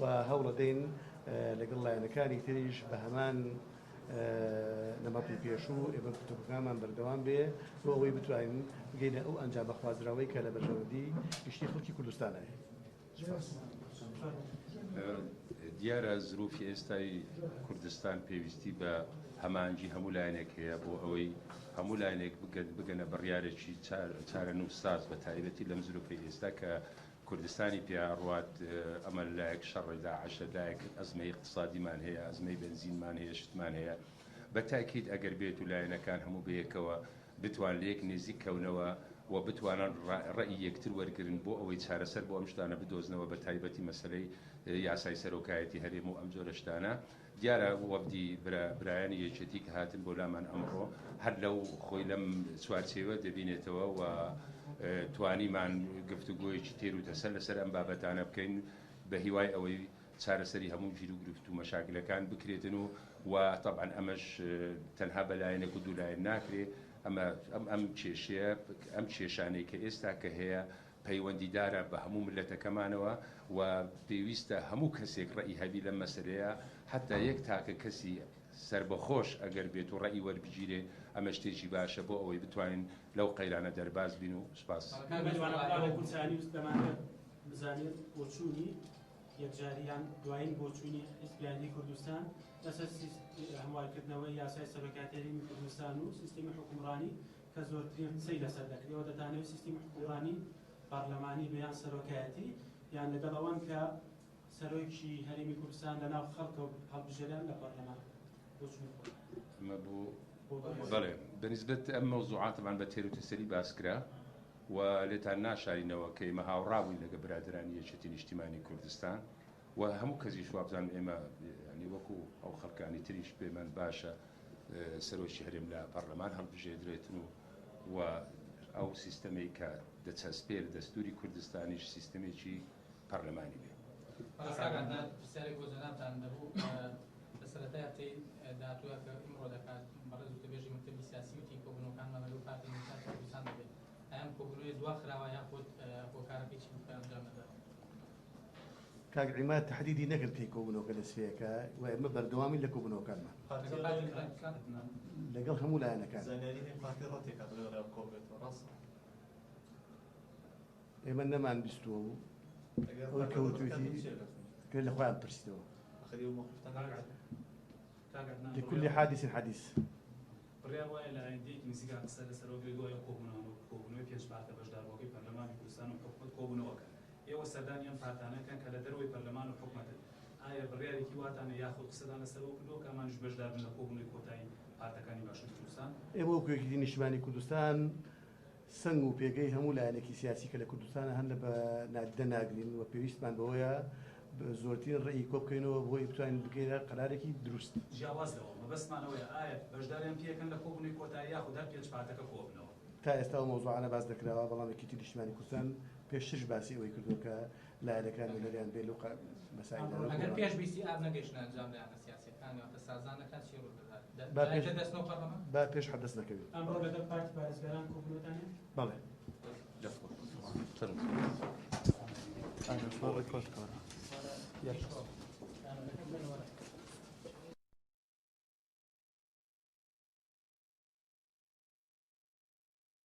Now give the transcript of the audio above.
و هەوڵە دەین لەگەڵ لایەنەکانی تریش بە هەمان نەمەتی پێشوو ئێمە کتێبەکانمان بەردەوام بێ بۆ ئەوەی بتوانین بگەینە ئەو ئەنجامە خوازراوەی کە لە بەرژەوەندی گشتی خەڵکی کوردستانە هەیە. دیارە زروفی ئێستای کوردستان پێویستی بە هەمانجی هەموو لایەنێک هەیە بۆ ئەوەی هەموو لایەنێک بگەنە بڕیارێکی چارە نووساز بە تایبەتی لەم زروفی ئێستا کە کوردستانی پیاڕوات ئەمە لایەک شەڕێدا عەشە لایەک ئەزمەی اقتصادیمان هەیە ئەزمەی بنزینمان هەیە شتمان هەیە بە تاکید ئەگەر بێت و لایەنەکان هەموو بەیەکەوە بتوان لێک نێزیک کەونەوە و بتوانن ڕەئی یەکتر وەرگرن بۆ ئەوەی چارەسەر بۆ ئەم شتانە بدۆزنەوە بە تایبەتی مەسەلەی یاسای سەرۆکایەتی هەرێم و ئەم جۆرە شتانە. دیارە وەفدی برایانی یەکێتی کە هاتن بۆ لامان ئەمڕۆ هەر لەو خۆی لەم چوارچێوە دەبینێتەوە و توانیمان گفتوگۆیەکی تێر و تەسەر لەسەر ئەم بابەتانە بکەین بە هیوای ئەوەی چارەسەری هەموو گیر و گرفت و مەشاکلەکان بکرێتن و طبعاً ئەمەش تەنها بەلایەنێک و دوولایەن ناکرێ ئەم کێشەیە ئەم کێشانەی کە ئێستا کە هەیە پەیوەندیدارە بە هەموو ملەتەکەمانەوە و پێویستە هەموو کەسێک ڕەئی هەبی لەم مەسەلەیە حتا یەک تاکە کەسی سربەخۆش ئەگەر بێت و ڕەئی وەربگیرێ ئەمە شتێکی باشە بۆ ئەوەی بتوانین لەو قەیرانە دەرباز بین و سوپاس. بزانێت بۆچوونی یەکجاریان دوایین بۆچوونی حیزبیانی کوردستان لەسەر هەموارکردنەوەی یاسای سەرۆکایەتی کوردستان و سیستمی حکومڕانی کە زۆرترین قسەی لەسەر دەکرێەوە دەتانەوێت سیستمی حکومڕانی پارلەمانی بەیان سەرۆکایەتی یان لەگەڵ ئەوان کە سەرۆکی هەرێمی کوردستان لەناو خەڵکە هەڵبژێریان لە پارلەمان بۆچوونی ئەمە بوو بەڵێ بەنسبەت ئەم مەوزوعاتمان بە تێر و تەسەری باسکرا و لێتان ناشارینەوە کە ئێمە هاوڕابووین لەگە برادرانی یەکێتی نیشتیمانی کوردستان و هەموو کەسیش وابزان ئێمە ینی وەکو ئەو خەڵکانی تریش پێمان باشە سەرۆکی هەرێم لە پەرلەمان هەڵبژێدرێتن و ئەو سیستەمەی کە دەچەسپێت دەستوری کوردستانیش سیستەمێکی پەرلەمانی بێ. پرسیارێک بۆ جەنابتان دەبوو لە سەرەتای هەفتەی داهاتووە کە ئیمڕۆ دەکات بەڕێز وتەبێژی مەکتەبی سیاسی وتی کۆبوونەوەکانمان لەگەڵ پارتی نیشتیمانی کوردستان دەبێت. ئەم کۆبوونەوەی دوا خراوە یاخود هۆکارەکەی چی ئەنجام دەدات؟ کاک عیماد تحدیدی نەکرد پێی کۆبوونەوەکە دەستپێکە و ئێمە بەردەوامی لە کۆبوونەوەکانمان لەگەڵ هەموو لایەنەکان ئێمە نەمان بیستووە و ئەوەی کەوتویتی کرد لە خۆیان پرسیتەوە لكل حادث حديث. بڕیار وایە لە ئایندەیەکی نزیکان قسە لەسەرەوەی دوای کۆبوونەوەی پێنج پارتە بەشداریەکەی پەرلەمانی کوردستان و حکومەت کۆبوونەوەکە ئێوە سەردانیان پارتانەکەن کە لە دەرەوەی پەرلەمان و حکومەتن ئایا بڕیارێکی واتانە یاخود قسەدان لەسەرەوە کردووە کە ئەمانیش بەشدار بن لە کۆبوونەوەی کۆتایی پارتەکانی باشووری کوردستان؟ ئێمە وەکو یەکێتی نیشتیمانی کوردستان سنگ و پێگەی هەموو لایەنێکی سیاسی کە لە کوردستانە هەن لە بە نادیدە ناگرین و پێویستمان بەوەیە زۆرترین ڕێی کۆ بکەینەوە بۆی بتوانین بگەینە قەرارێکی دروست. جیاواز دەوە مەبەستمانەوەیە ئایا بەشداریان پێکەن لە کۆبوونەوەی کۆتایی یاخود هەر پێنج پارتەکە کۆبنەوە؟ تا ئێستا ئەو مەوزوعانە باس دەکراوە بەڵام یەکێتی نیشتیمانی کوردستان پێشترش باسی ئەوەی کردووە کە لایەنەکان لەریان بێت لەو مەسائلە. ئەگەر پێش بیستی ئاب نەگەیشتە ئەنجام لایەنە سیاسیەکان یاخود سازانەکان چی ڕوودەدات؟ دەستنەوە پەرلەمان؟ با پێش حەدەست نەکەوێت. ئەمڕۆ لەگەڵ پارتی پارێزگاران کۆبوونەوەتانە؟ بەڵێ. Yes.